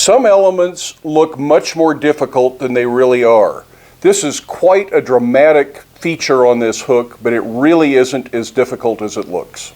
Some elements look much more difficult than they really are. This is quite a dramatic feature on this hook, but it really isn't as difficult as it looks.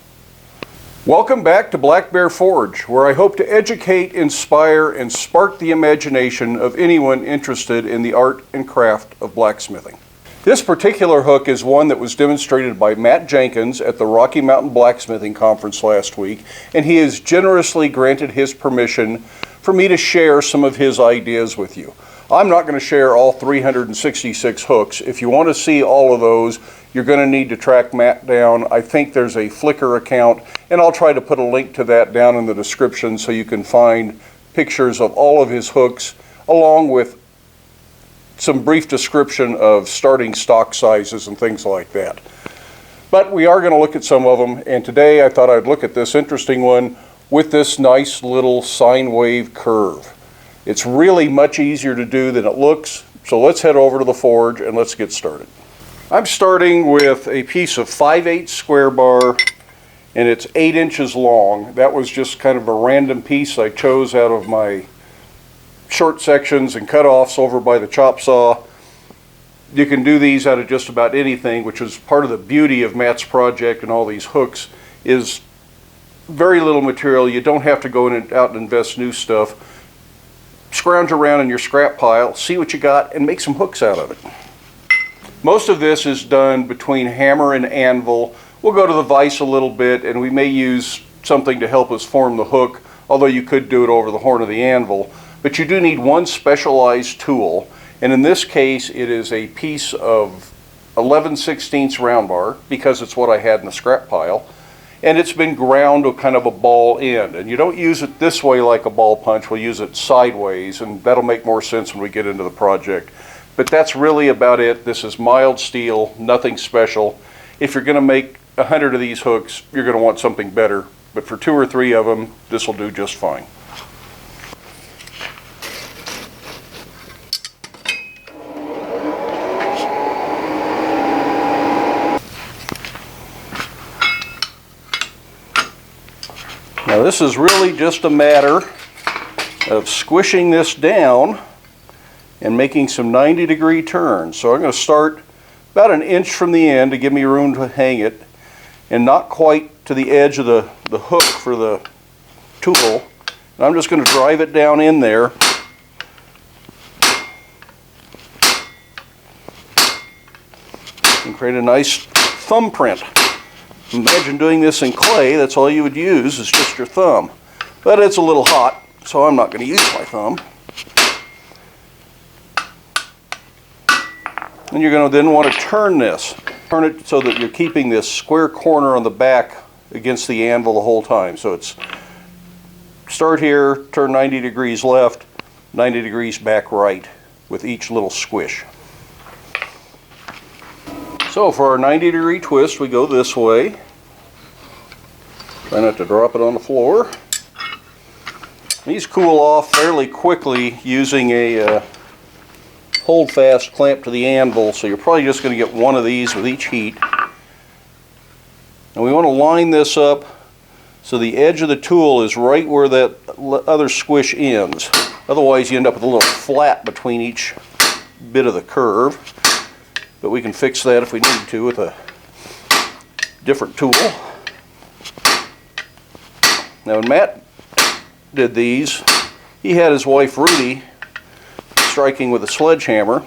Welcome back to Black Bear Forge, where I hope to educate, inspire, and spark the imagination of anyone interested in the art and craft of blacksmithing. This particular hook is one that was demonstrated by Matt Jenkins at the Rocky Mountain Blacksmithing Conference last week, and he has generously granted his permission for me to share some of his ideas with you. I'm not going to share all 366 hooks. If you want to see all of those, you're going to need to track Matt down. I think there's a Flickr account, and I'll try to put a link to that down in the description so you can find pictures of all of his hooks, along with some brief description of starting stock sizes and things like that. But we are going to look at some of them, and today I thought I'd look at this interesting one with this nice little sine wave curve. It's really much easier to do than it looks, so let's head over to the forge and let's get started. I'm starting with a piece of 5/8 square bar, and it's 8 inches long. That was just kind of a random piece I chose out of my short sections and cutoffs over by the chop saw. You can do these out of just about anything, which is part of the beauty of Matt's project and all these hooks, is very little material. You don't have to go out and invest new stuff. Scrounge around in your scrap pile, see what you got, and make some hooks out of it. Most of this is done between hammer and anvil. We'll go to the vise a little bit, and we may use something to help us form the hook, although you could do it over the horn of the anvil. But you do need one specialized tool, and in this case it is a piece of 11/16 round bar, because it's what I had in the scrap pile, and it's been ground to kind of a ball end. And you don't use it this way like a ball punch, we'll use it sideways, and that'll make more sense when we get into the project. But that's really about it. This is mild steel, nothing special. If you're going to make 100 of these hooks, you're going to want something better, but for 2 or 3 of them, this will do just fine. Now this is really just a matter of squishing this down and making some 90-degree turns. So I'm going to start about 1 inch from the end to give me room to hang it, and not quite to the edge of the hook for the tool. And I'm just going to drive it down in there. And create a nice thumbprint. Imagine doing this in clay. That's all you would use, is just your thumb. But it's a little hot, so I'm not going to use my thumb. And you're going to then want to turn this. Turn it so that you're keeping this square corner on the back against the anvil the whole time. So it's start here, turn 90 degrees left, 90 degrees back right with each little squish. So for our 90-degree twist, we go this way. Try not to drop it on the floor. These cool off fairly quickly using a hold-fast clamp to the anvil, so you're probably just going to get one of these with each heat. And we want to line this up so the edge of the tool is right where that other squish ends. Otherwise you end up with a little flat between each bit of the curve. But we can fix that if we need to with a different tool. Now when Matt did these, he had his wife Rudy striking with a sledgehammer,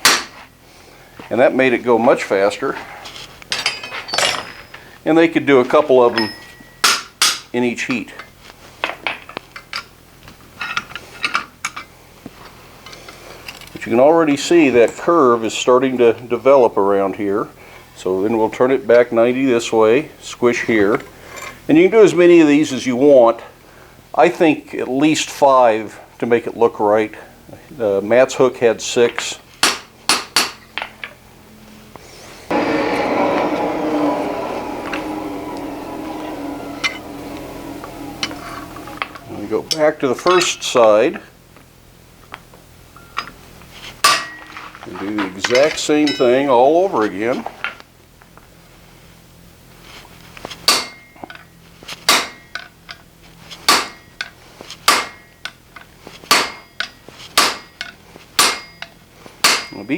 and that made it go much faster. And they could do a couple of them in each heat. You can already see that curve is starting to develop around here. So then we'll turn it back 90 this way, squish here. And you can do as many of these as you want. I think at least 5 to make it look right. Matt's hook had 6. And we go back to the first side. And do the exact same thing all over again.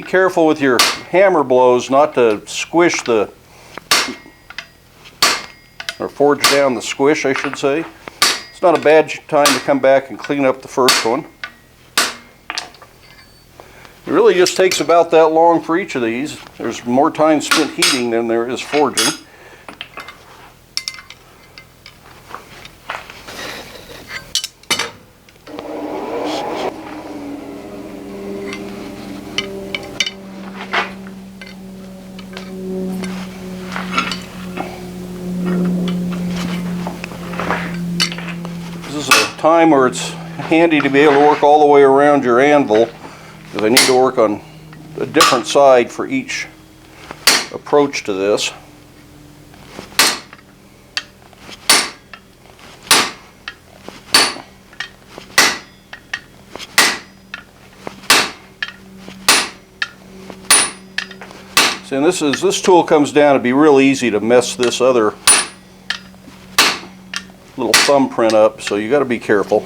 careful with your hammer blows not to squish the, or forge down the squish, I should say. It's not a bad time to come back and clean up the first one. It really just takes about that long for each of these. There's more time spent heating than there is forging. This is a time where it's handy to be able to work all the way around your anvil, because I need to work on a different side for each approach to this. See, and this tool comes down to be real easy to mess this other little thumbprint up, so you got to be careful.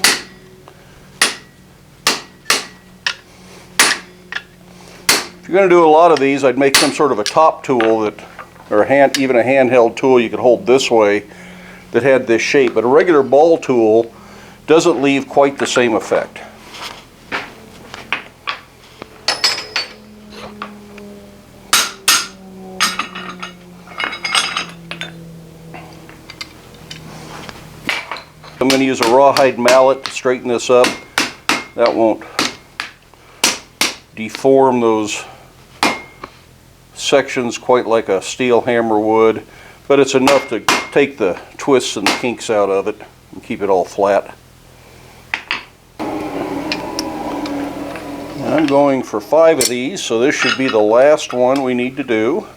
If you're going to do a lot of these, I'd make some sort of a top tool that, or even a handheld tool you could hold this way that had this shape. But a regular ball tool doesn't leave quite the same effect. I'm going to use a rawhide mallet to straighten this up. That won't deform those sections quite like a steel hammer would, but it's enough to take the twists and the kinks out of it and keep it all flat. And I'm going for 5 of these, so this should be the last one we need to do.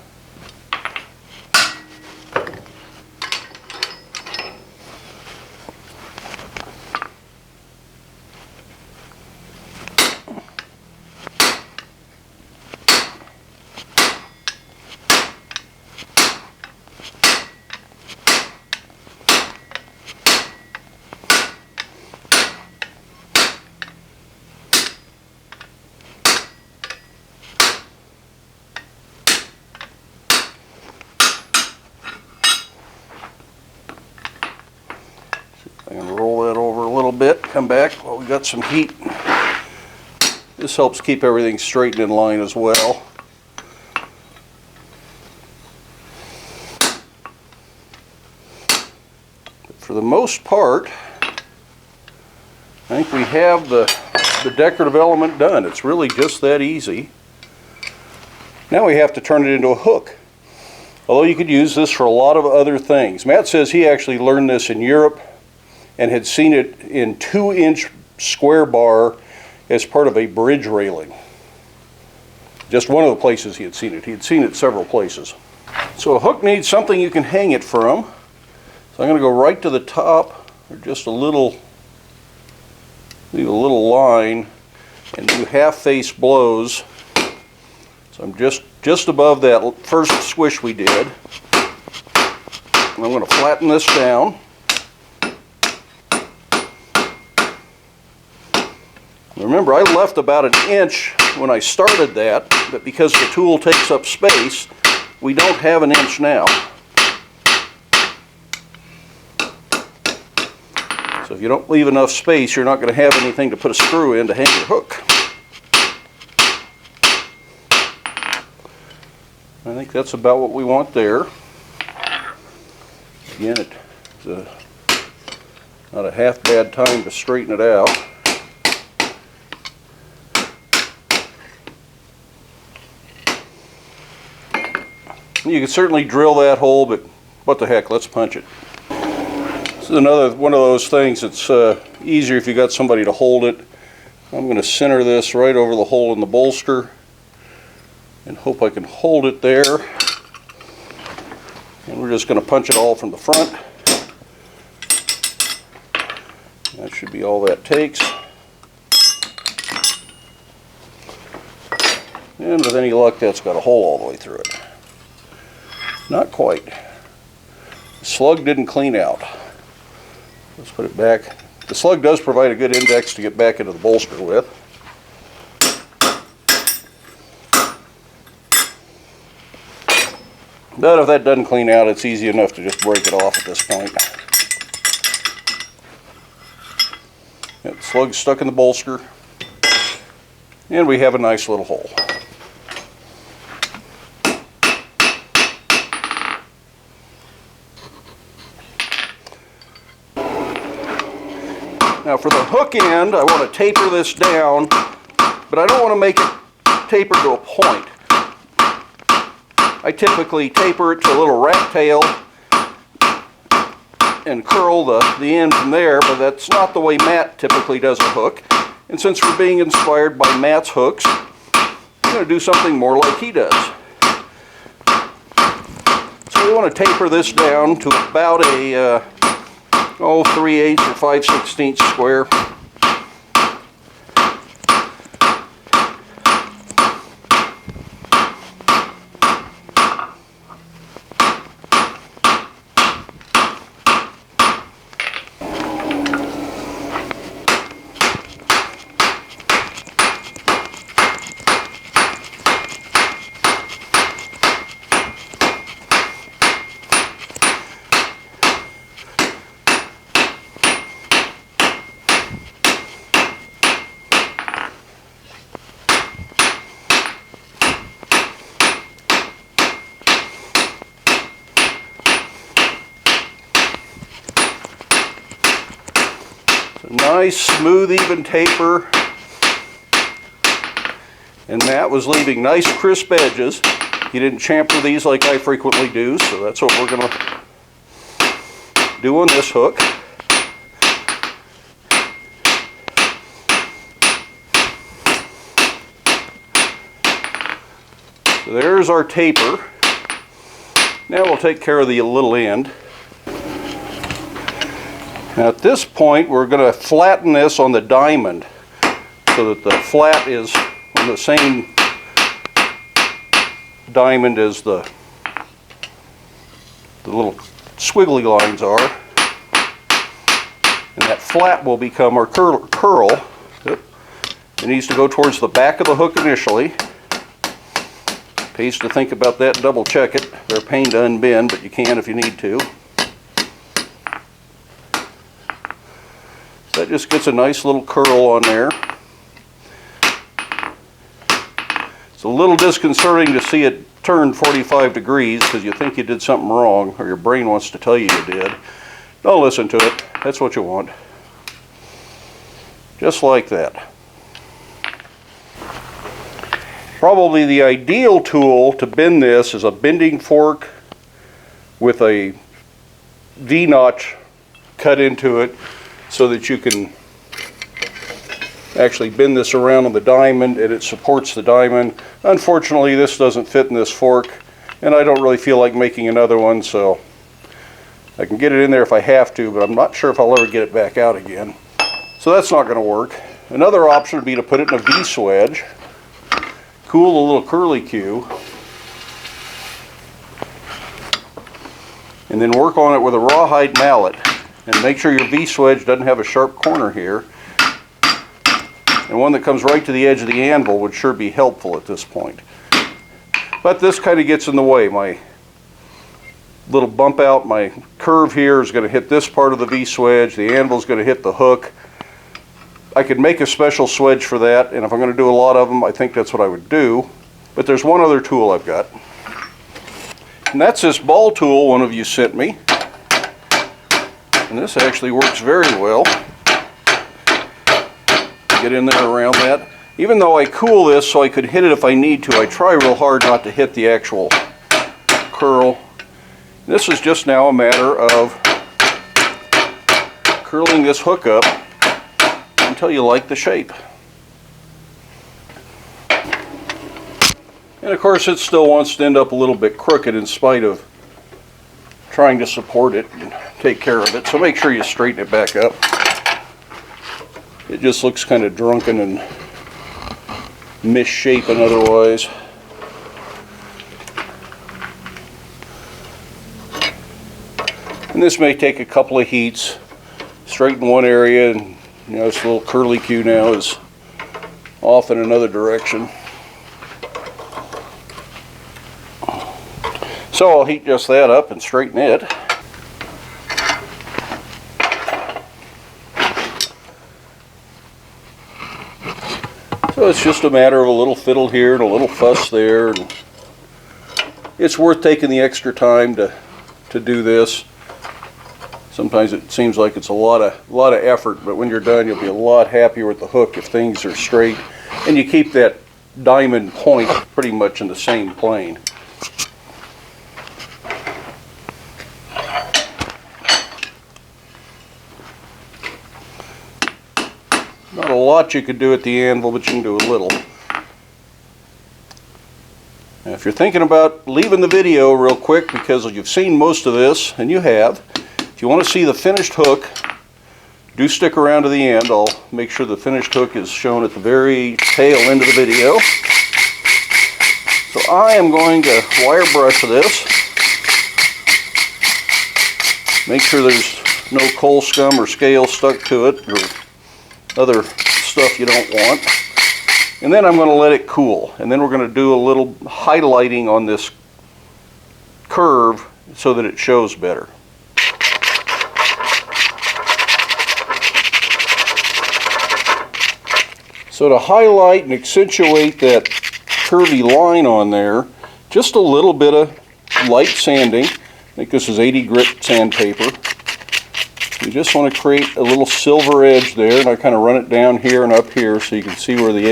I'm going to roll that over a little bit, come back while we got some heat. This helps keep everything straight and in line as well. But for the most part, I think we have the decorative element done. It's really just that easy. Now we have to turn it into a hook. Although you could use this for a lot of other things. Matt says he actually learned this in Europe and had seen it in 2-inch square bar as part of a bridge railing. Just one of the places he had seen it. He had seen it several places. So a hook needs something you can hang it from. So I'm going to go right to the top, or just a little, leave a little line, and do half-face blows. So I'm just above that first swish we did. And I'm going to flatten this down. Remember, I left about 1 inch when I started that, but because the tool takes up space, we don't have 1 inch now. So if you don't leave enough space, you're not going to have anything to put a screw in to hang your hook. I think that's about what we want there. Again, it's not a half bad time to straighten it out. You can certainly drill that hole, but what the heck, let's punch it. This is another one of those things that's easier if you got somebody to hold it. I'm going to center this right over the hole in the bolster and hope I can hold it there. And we're just going to punch it all from the front. That should be all that takes. And with any luck, that's got a hole all the way through it. Not quite. The slug didn't clean out. Let's put it back. The slug does provide a good index to get back into the bolster with. But if that doesn't clean out, it's easy enough to just break it off at this point. That slug's stuck in the bolster, and we have a nice little hole. Now for the hook end, I want to taper this down, but I don't want to make it taper to a point. I typically taper it to a little rat tail and curl the end from there, but that's not the way Matt typically does a hook. And since we're being inspired by Matt's hooks, I'm going to do something more like he does. So we want to taper this down to about a 3/8 or 5/16 square. Nice, smooth, even taper. And Matt was leaving nice, crisp edges. He didn't chamfer these like I frequently do, so that's what we're going to do on this hook. So there's our taper. Now we'll take care of the little end. Now at this point we're going to flatten this on the diamond so that the flat is on the same diamond as the little squiggly lines are. And that flat will become our curl. It needs to go towards the back of the hook initially. Pays to think about that and double check it. They're a pain to unbend, but you can if you need to. That just gets a nice little curl on there. It's a little disconcerting to see it turn 45 degrees because you think you did something wrong, or your brain wants to tell you you did. Don't listen to it. That's what you want. Just like that. Probably the ideal tool to bend this is a bending fork with a V-notch cut into it, so that you can actually bend this around on the diamond and it supports the diamond. Unfortunately, this doesn't fit in this fork, and I don't really feel like making another one, so I can get it in there if I have to, but I'm not sure if I'll ever get it back out again. So that's not going to work. Another option would be to put it in a V-swedge, cool a little curly Q, and then work on it with a rawhide mallet. And make sure your V-swedge doesn't have a sharp corner here. And one that comes right to the edge of the anvil would sure be helpful at this point. But this kind of gets in the way. My little bump out, my curve here is going to hit this part of the V-swedge. The anvil is going to hit the hook. I could make a special swedge for that, and if I'm going to do a lot of them, I think that's what I would do. But there's one other tool I've got. And that's this ball tool one of you sent me. And this actually works very well. Get in there around that. Even though I cool this so I could hit it if I need to, I try real hard not to hit the actual curl. This is just now a matter of curling this hook up until you like the shape. And of course it still wants to end up a little bit crooked in spite of trying to support it and take care of it, so make sure you straighten it back up. It just looks kind of drunken and misshapen otherwise. And this may take a couple of heats. Straighten one area, and this little curly Q now is off in another direction. So I'll heat just that up and straighten it. So it's just a matter of a little fiddle here and a little fuss there. And it's worth taking the extra time to do this. Sometimes it seems like it's a lot of effort, but when you're done, you'll be a lot happier with the hook if things are straight, and you keep that diamond point pretty much in the same plane. Not a lot you could do at the anvil, but you can do a little. Now, if you're thinking about leaving the video real quick because you've seen most of this, and you have, if you want to see the finished hook, do stick around to the end. I'll make sure the finished hook is shown at the very tail end of the video. So I am going to wire brush this. Make sure there's no coal scum or scale stuck to it or other stuff you don't want. And then I'm going to let it cool. And then we're going to do a little highlighting on this curve so that it shows better. So to highlight and accentuate that curvy line on there, just a little bit of light sanding. I think this is 80 grit sandpaper. You just want to create a little silver edge there, and I kind of run it down here and up here so you can see where the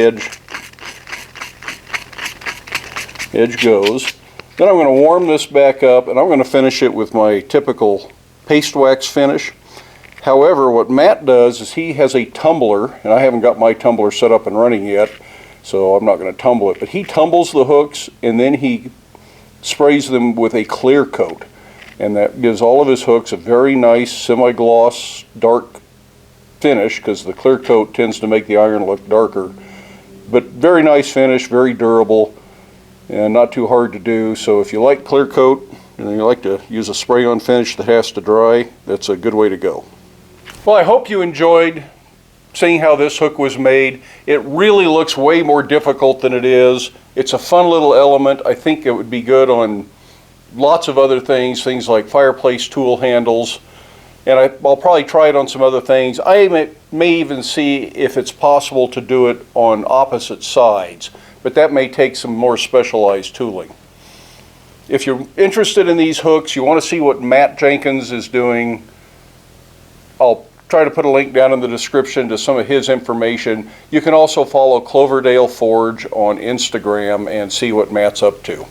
edge goes. Then I'm going to warm this back up, and I'm going to finish it with my typical paste wax finish. However, what Matt does is he has a tumbler, and I haven't got my tumbler set up and running yet, so I'm not going to tumble it, but he tumbles the hooks and then he sprays them with a clear coat, and that gives all of his hooks a very nice semi-gloss dark finish because the clear coat tends to make the iron look darker. But very nice finish, very durable, and not too hard to do. So if you like clear coat and you like to use a spray-on finish that has to dry, that's a good way to go. Well, I hope you enjoyed seeing how this hook was made. It really looks way more difficult than it is. It's a fun little element. I think it would be good on lots of other things like fireplace tool handles, and I'll probably try it on some other things. I may even see if it's possible to do it on opposite sides, but that may take some more specialized tooling. If you're interested in these hooks, you want to see what Matt Jenkins is doing, I'll try to put a link down in the description to some of his information. You can also follow Cloverdale Forge on Instagram and see what Matt's up to.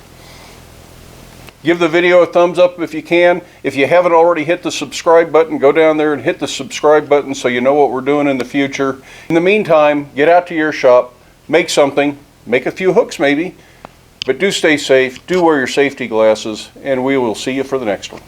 Give the video a thumbs up if you can. If you haven't already hit the subscribe button, go down there and hit the subscribe button so you know what we're doing in the future. In the meantime, get out to your shop, make something, make a few hooks maybe, but do stay safe, do wear your safety glasses, and we will see you for the next one.